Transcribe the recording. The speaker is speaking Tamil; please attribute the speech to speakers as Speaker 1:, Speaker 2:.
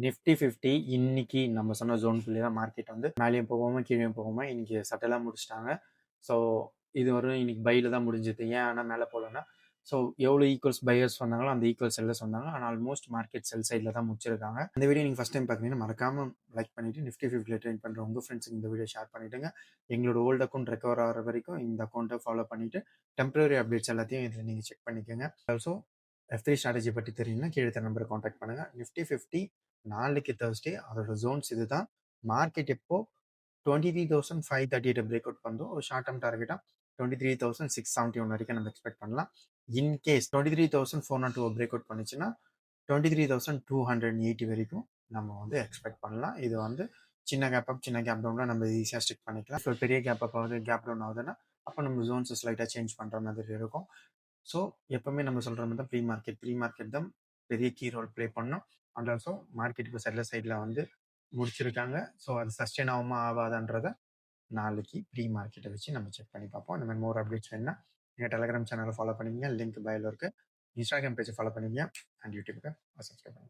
Speaker 1: நிஃப்டி 50 இன்னைக்கு நம்ம சொன்ன ஜோனுக்குள்ளேயே தான் மார்க்கெட் வந்து மேலேயும் போகாம கீழேயும் போகாம இன்னைக்கு சட்டெல்லாம் முடிச்சிட்டாங்க. ஸோ இது வரும் இன்னைக்கு பையில் தான் முடிஞ்சது. ஏன் ஆனால் மேலே போகலன்னா ஸோ எவ்வளோ ஈக்குவல்ஸ் பையர்ஸ் வந்தாங்களோ அந்த ஈக்குவல் செல்லர்ஸ் வந்தாங்க. ஆனால் ஆல்மோஸ்ட் மார்க்கெட் செல் சைடில் தான் முடிச்சிருக்காங்க. இந்த வீடியோ நீங்கள் ஃபஸ்ட் டைம் பார்த்தீங்கன்னா மறக்காம லைக் பண்ணிட்டு நிஃப்டி 50 ட்ரெயின் பண்ணுற உங்கள் ஃப்ரெண்ட்ஸுக்கு இந்த வீடியோ ஷேர் பண்ணிவிடுங்க. எங்களோட ஓல்டு அக்கௌண்ட் ரெக்கவர் ஆகிற வரைக்கும் இந்த அக்கௌண்ட்டை ஃபாலோ பண்ணிவிட்டு டெம்பரரி அப்டேட்ஸ் எல்லாத்தையும் இதில் நீங்கள் செக் பண்ணிக்கோங்க. ஆல்சோ F3 ஸ்ட்ராட்டஜி பற்றி தெரியும்னா கீழே நம்பரை காண்டாக்ட் பண்ணுங்கள். நிஃப்டி 50 நாளைக்கு தேர்ஸ்டே அதோட ஜோன்ஸ் இதுதான். மார்க்கெட் எப்போ 23,538 பிரேக் அவுட் பண்ணுறோம். ஒரு ஷார்ட் டேர்ம் டார்கெட்டாக 23,671 வரைக்கும் நம்ம எக்ஸ்பெக்ட் பண்ணலாம். இன்கேஸ் 23,402 பிரேக் அவுட் பண்ணிச்சுன்னா 23,280 வரைக்கும் நம்ம வந்து எக்ஸ்பெக்ட் பண்ணலாம். இது வந்து சின்ன கேப் அப் சின்ன கேப் டவுனில் நம்ம ஈஸியாக ஸ்டிக் பண்ணிக்கலாம். ஸோ பெரிய கேப் அப் ஆகுது கேப் டவுன் ஆகுதுன்னா அப்போ நம்ம ஜோன்ஸ் ஸ்லைட்டாக சேஞ்ச் பண்ணுற மாதிரி இருக்கும். ஸோ எப்பவுமே நம்ம சொல்கிற மாதிரி தான் ப்ரீ மார்க்கெட் தான் பெரிய கீ ரோல் ப்ளே பண்ணோம். அண்ட் ஆல்சோ மார்க்கெட் இப்போ சைடில் வந்து முடிச்சிருக்காங்க. ஸோ அது சஸ்டெயின் ஆகுமா ஆகாதான்றதை நாளைக்கு ப்ரீ மார்க்கெட்டை வச்சு நம்ம செக் பண்ணி பார்ப்போம். இந்த மாதிரி மோர் அப்டேட்ஸ் வேணுன்னா நீங்கள் டெலிகிராம் சேனலை ஃபாலோ பண்ணிங்க, லிங்க் பயோவில் இருக்குது. இன்ஸ்டாகிராம் பேஜை ஃபாலோ பண்ணிங்க அண்ட் யூடியூபுக்கு சப்ஸ்கிரைப் பண்ணுங்கள்.